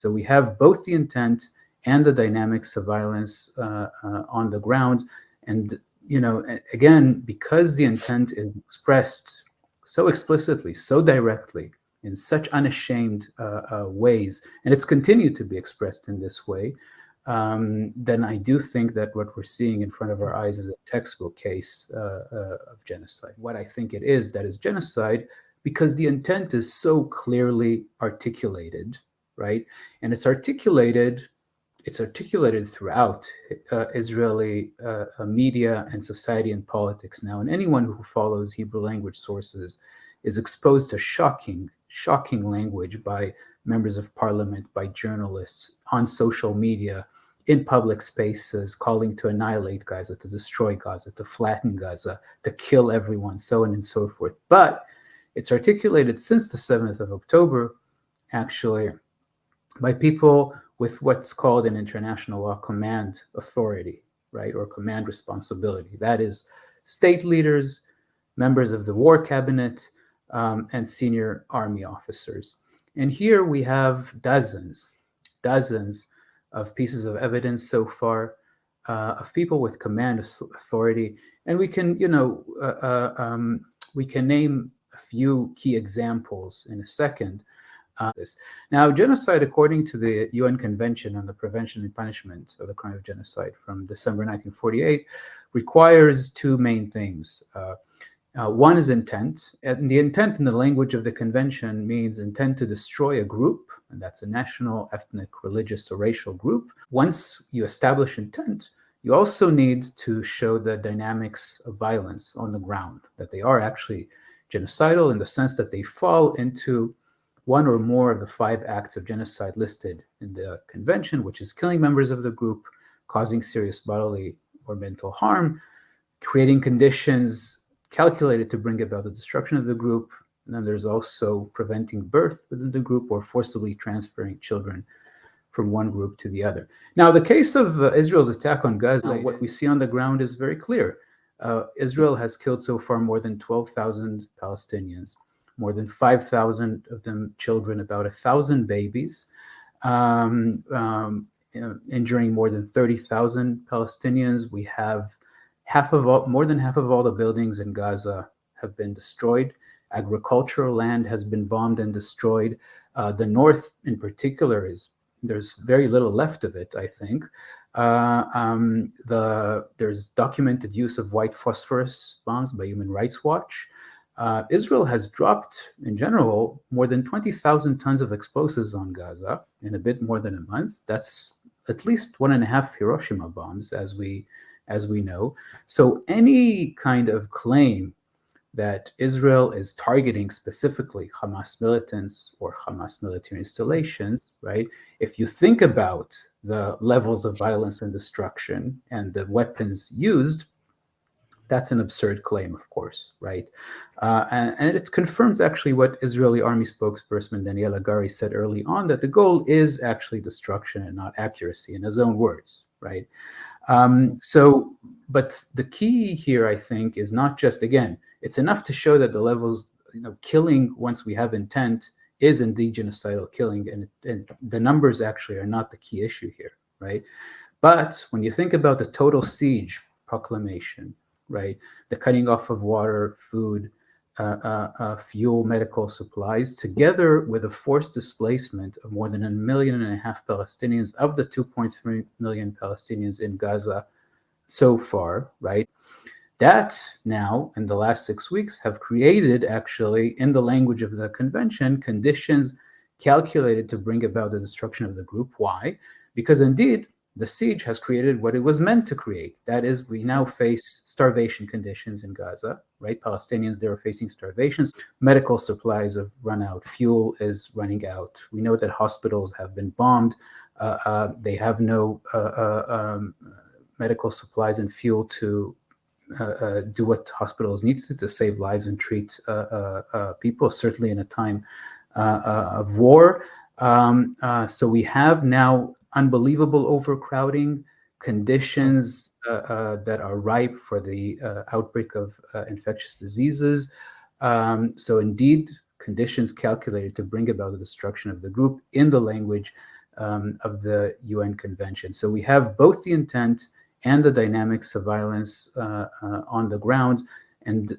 So we have both the intent and the dynamics of violence on the ground. And, again, because the intent is expressed so explicitly, so directly, in such unashamed ways, and it's continued to be expressed in this way, then I do think that what we're seeing in front of our eyes is a textbook case of genocide. What I think it is that is genocide, because the intent is so clearly articulated, right? And it's articulated throughout Israeli media and society and politics now. And anyone who follows Hebrew language sources is exposed to shocking language by members of parliament, by journalists, on social media, in public spaces, calling to annihilate Gaza, to destroy Gaza, to flatten Gaza, to kill everyone, so on and so forth. But it's articulated since the 7th of October, actually, by people with what's called in international law command authority, right, or command responsibility. That is state leaders, members of the war cabinet, and senior army officers. And here we have dozens of pieces of evidence so far of people with command authority. And we can, we can name a few key examples in a second. Now, genocide, according to the UN Convention on the Prevention and Punishment of the Crime of Genocide from December 1948, requires two main things. One is intent, and the intent in the language of the convention means intent to destroy a group, and that's a national, ethnic, religious, or racial group. Once you establish intent, you also need to show the dynamics of violence on the ground, that they are actually genocidal in the sense that they fall into one or more of the 5 acts of genocide listed in the convention, which is killing members of the group, causing serious bodily or mental harm, creating conditions calculated to bring about the destruction of the group. And then there's also preventing birth within the group or forcibly transferring children from one group to the other. Now, the case of Israel's attack on Gaza, what we see on the ground is very clear. Israel has killed so far more than 12,000 Palestinians, more than 5,000 of them children, about 1,000 babies, injuring more than 30,000 Palestinians. We have more than half of all the buildings in Gaza have been destroyed. Agricultural land has been bombed and destroyed. The north, in particular, there's very little left of it, I think. There's documented use of white phosphorus bombs by Human Rights Watch. Israel has dropped, in general, more than 20,000 tons of explosives on Gaza in a bit more than a month. That's at least 1.5 Hiroshima bombs, as we know. So any kind of claim that Israel is targeting specifically Hamas militants or Hamas military installations, right? If you think about the levels of violence and destruction and the weapons used, that's an absurd claim, of course, right? And it confirms actually what Israeli army spokesperson Daniel Hagari said early on, that the goal is actually destruction and not accuracy, in his own words, right? But the key here, I think, is not just, again, it's enough to show that the levels, killing once we have intent is indeed genocidal killing, and the numbers actually are not the key issue here, right? But when you think about the total siege proclamation, right, the cutting off of water, food, fuel, medical supplies, together with a forced displacement of more than 1.5 million Palestinians of the 2.3 million Palestinians in Gaza so far, right? That now, in the last 6 weeks, have created, actually, in the language of the convention, conditions calculated to bring about the destruction of the group. Why? Because indeed, the siege has created what it was meant to create. That is, we now face starvation conditions in Gaza, right? Palestinians, they are facing starvations. Medical supplies have run out. Fuel is running out. We know that hospitals have been bombed. They have no medical supplies and fuel to do what hospitals need to save lives and treat people, certainly in a time of war. So we have now unbelievable overcrowding, conditions that are ripe for the outbreak of infectious diseases. So indeed, conditions calculated to bring about the destruction of the group in the language of the UN Convention. So we have both the intent and the dynamics of violence on the ground. And,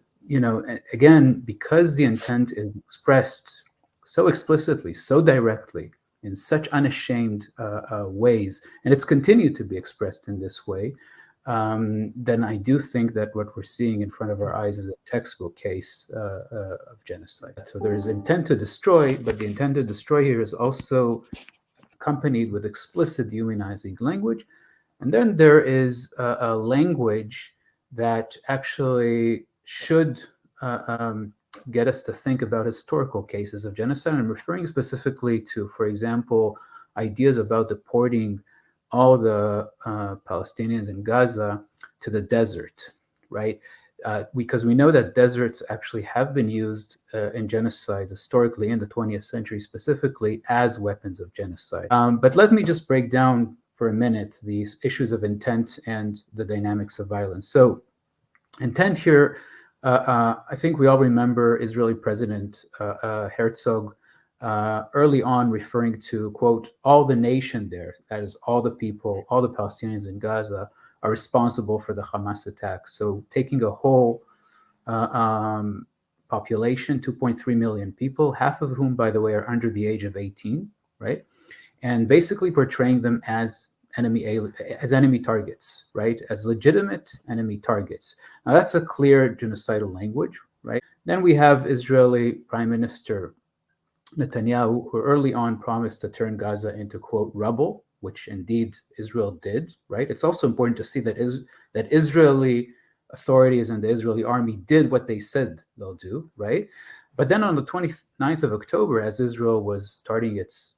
again, because the intent is expressed so explicitly, so directly, in such unashamed ways, and it's continued to be expressed in this way, then I do think that what we're seeing in front of our eyes is a textbook case of genocide. So there's intent to destroy, but the intent to destroy here is also accompanied with explicit dehumanizing language. And then there is a language that actually should get us to think about historical cases of genocide. I'm referring specifically to, for example, ideas about deporting all the Palestinians in Gaza to the desert, right? Because we know that deserts actually have been used in genocides historically in the 20th century specifically as weapons of genocide. But let me just break down for a minute these issues of intent and the dynamics of violence. So intent here, I think we all remember Israeli President Herzog early on referring to, quote, all the nation there, that is all the people, all the Palestinians in Gaza are responsible for the Hamas attack. So taking a whole population, 2.3 million people, half of whom, by the way, are under the age of 18, right? And basically portraying them as enemy targets, right? As legitimate enemy targets. Now that's a clear genocidal language, right? Then we have Israeli Prime Minister Netanyahu, who early on promised to turn Gaza into, quote, rubble, which indeed Israel did, right? It's also important to see that Israeli authorities and the Israeli army did what they said they'll do, right? But then on the 29th of October, as Israel was starting its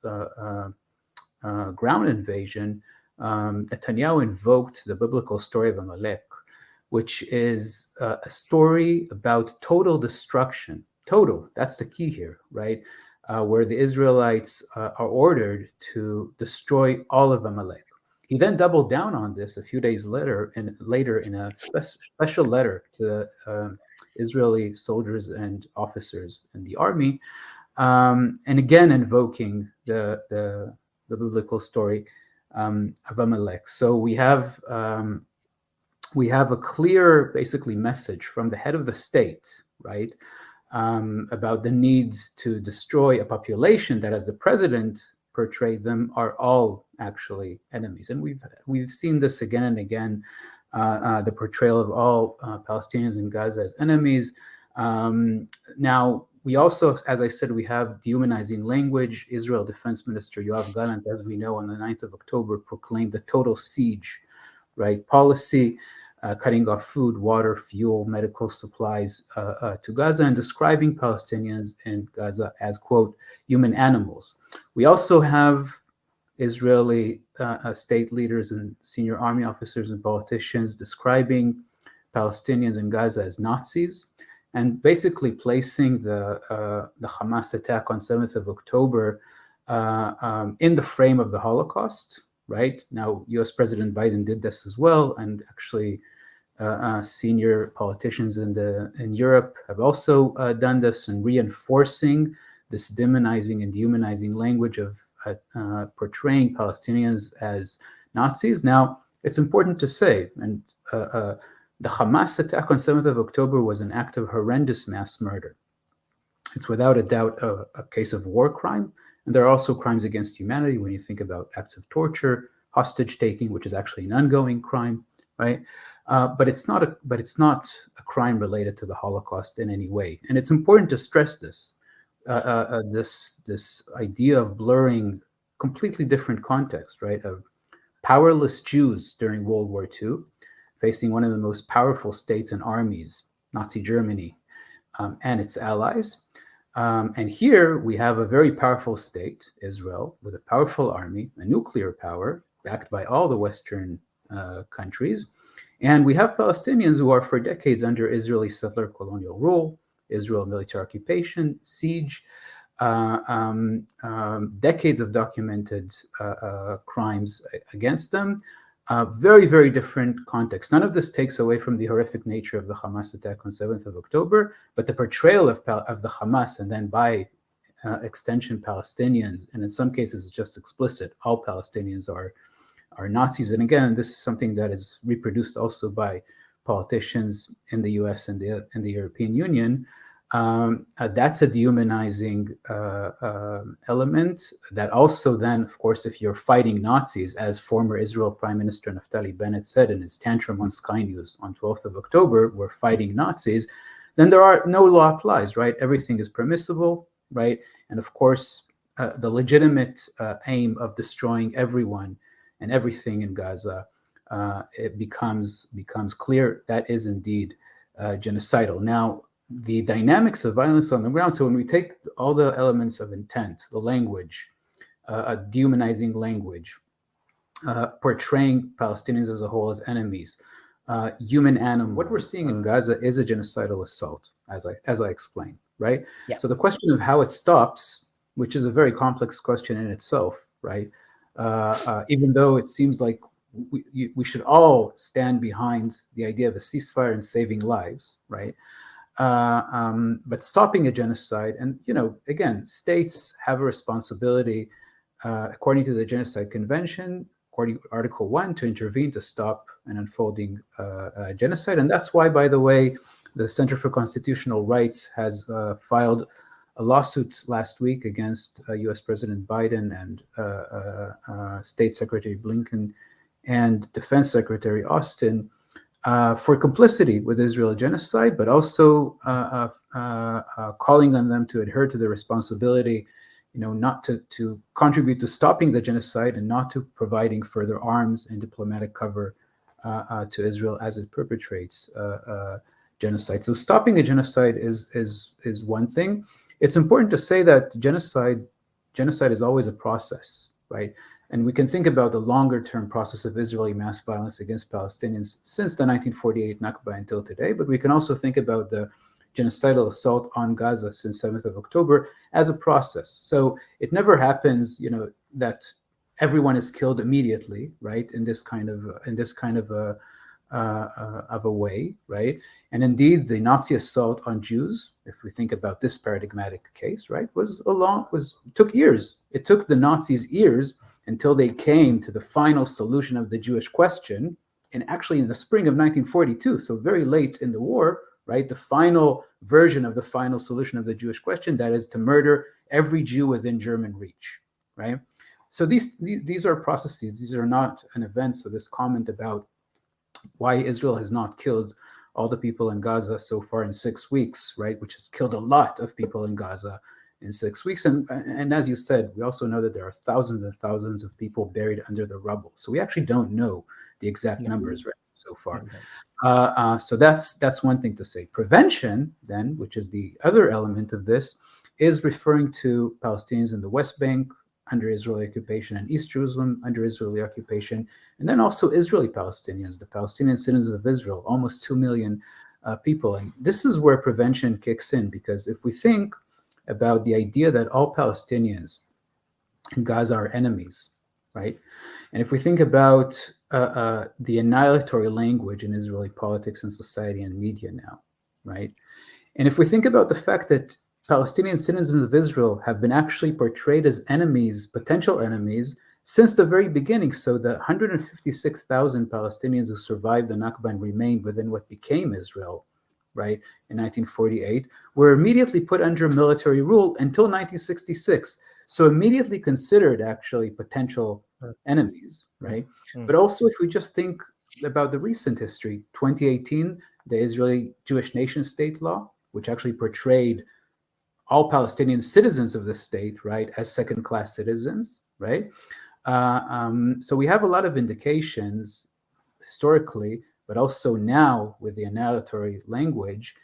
ground invasion, Netanyahu invoked the biblical story of Amalek, which is a story about total destruction. Total, that's the key here, right? Where the Israelites are ordered to destroy all of Amalek. He then doubled down on this a few days later in a special letter to Israeli soldiers and officers in the army, and again invoking the biblical story of Amalek. So we have a clear, basically, message from the head of the state, right, about the need to destroy a population that, as the president portrayed them, are all actually enemies. And we've seen this again and again, the portrayal of all Palestinians in Gaza as enemies. Now, we also, as I said, we have dehumanizing language. Israel Defense Minister Yoav Gallant, as we know, on the 9th of October, proclaimed the total siege, right, policy, cutting off food, water, fuel, medical supplies to Gaza, and describing Palestinians in Gaza as, quote, human animals. We also have Israeli state leaders and senior army officers and politicians describing Palestinians in Gaza as Nazis, and basically placing the Hamas attack on 7th of October in the frame of the Holocaust, right? Now, US President Biden did this as well, and actually senior politicians in Europe have also done this, and reinforcing this demonizing and dehumanizing language of portraying Palestinians as Nazis. Now, it's important to say, and the Hamas attack on 7th of October was an act of horrendous mass murder. It's without a doubt a case of war crime, and there are also crimes against humanity when you think about acts of torture, hostage taking, which is actually an ongoing crime, right? But it's not a crime related to the Holocaust in any way, and it's important to stress this. This idea of blurring completely different context, right? Of powerless Jews during World War II, facing one of the most powerful states and armies, Nazi Germany, and its allies. And here we have a very powerful state, Israel, with a powerful army, a nuclear power, backed by all the Western countries. And we have Palestinians who are for decades under Israeli settler colonial rule, Israel military occupation, siege, decades of documented crimes against them. Very, very different context. None of this takes away from the horrific nature of the Hamas attack on 7th of October, but the portrayal of the Hamas, and then by extension Palestinians, and in some cases it's just explicit, all Palestinians are Nazis. And again, this is something that is reproduced also by politicians in the US and the European Union. That's a dehumanizing element that also then, of course, if you're fighting Nazis, as former Israel Prime Minister Naftali Bennett said in his tantrum on Sky News on 12th of October, we're fighting Nazis, then no law applies, right? Everything is permissible, right? And of course, the legitimate aim of destroying everyone and everything in Gaza, it becomes clear that is indeed genocidal. Now, the dynamics of violence on the ground. So when we take all the elements of intent, the language, a dehumanizing language, portraying Palestinians as a whole as enemies, human animal. What we're seeing in Gaza is a genocidal assault, as I explained, right? Yeah. So the question of how it stops, which is a very complex question in itself, right? Even though it seems like we should all stand behind the idea of a ceasefire and saving lives, right? But stopping a genocide, and again, states have a responsibility, according to the Genocide Convention, according to Article 1, to intervene to stop an unfolding genocide. And that's why, by the way, the Center for Constitutional Rights has filed a lawsuit last week against US President Biden and State Secretary Blinken and Defense Secretary Austin for complicity with Israel genocide, but also calling on them to adhere to their responsibility, not to contribute to stopping the genocide and not to providing further arms and diplomatic cover to Israel as it perpetrates genocide. So stopping a genocide is one thing. It's important to say that genocide is always a process, right? And we can think about the longer-term process of Israeli mass violence against Palestinians since the 1948 Nakba until today, but we can also think about the genocidal assault on Gaza since 7th of October as a process. So it never happens, that everyone is killed immediately, right? In this kind of a way, right? And indeed, the Nazi assault on Jews, if we think about this paradigmatic case, right, took years. It took the Nazis years until they came to the final solution of the Jewish question, and actually in the spring of 1942, so very late in the war, right, the final version of the final solution of the Jewish question, that is to murder every Jew within German reach, right? So these are processes, these are not an event. So this comment about why Israel has not killed all the people in Gaza so far in 6 weeks, right, which has killed a lot of people in Gaza in 6 weeks. And as you said, we also know that there are thousands and thousands of people buried under the rubble. So we actually don't know the exact numbers right so far. So that's one thing to say. Prevention, then, which is the other element of this, is referring to Palestinians in the West Bank under Israeli occupation and East Jerusalem under Israeli occupation, and then also Israeli Palestinians, the Palestinian citizens of Israel, almost 2 million people. And this is where prevention kicks in, because if we think about the idea that all Palestinians in Gaza are enemies, right? And if we think about the annihilatory language in Israeli politics and society and media now, right? And if we think about the fact that Palestinian citizens of Israel have been actually portrayed as enemies, potential enemies, since the very beginning. So the 156,000 Palestinians who survived the Nakba and remained within what became Israel, right, in 1948, were immediately put under military rule until 1966. So immediately considered actually potential enemies, right? But also if we just think about the recent history, 2018, the Israeli Jewish nation state law, which actually portrayed all Palestinian citizens of the state, right, as second-class citizens, right? So we have a lot of indications historically, but also now with the annihilatory language,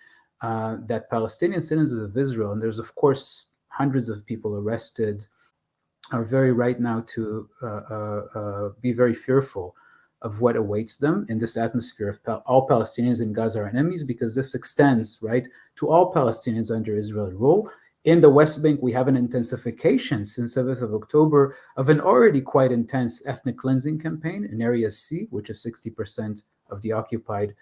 that Palestinian citizens of Israel, and there's of course hundreds of people arrested, are very right now to be very fearful of what awaits them in this atmosphere of all Palestinians in Gaza are enemies, because this extends, right, to all Palestinians under Israeli rule. In the West Bank, we have an intensification since 7th of October of an already quite intense ethnic cleansing campaign in Area C, which is 60% of the occupied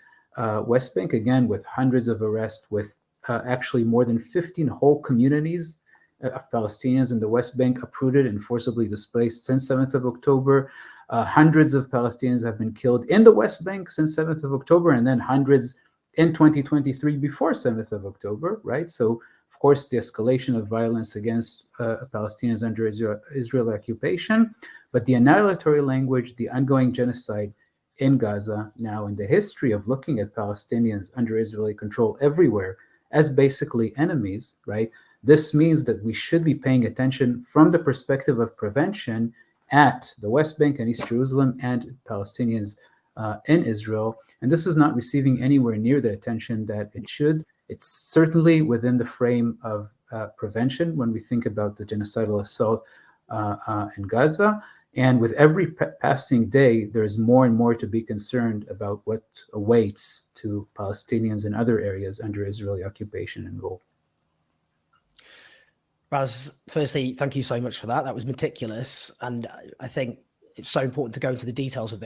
West Bank, again, with hundreds of arrests, with actually more than 15 whole communities of Palestinians in the West Bank uprooted and forcibly displaced since 7th of October. Hundreds of Palestinians have been killed in the West Bank since 7th of October, and then hundreds in 2023 before 7th of October, right? So, of course, the escalation of violence against Palestinians under Israeli occupation, but the annihilatory language, the ongoing genocide in Gaza now, in the history of looking at Palestinians under Israeli control everywhere as basically enemies, right? This means that we should be paying attention from the perspective of prevention at the West Bank and East Jerusalem and Palestinians in Israel. And this is not receiving anywhere near the attention that it should. It's certainly within the frame of prevention when we think about the genocidal assault in Gaza. And with every passing day, there's more and more to be concerned about what awaits to Palestinians in other areas under Israeli occupation and rule. Raz, firstly, thank you so much for that. That was meticulous. And I think it's so important to go into the details of this.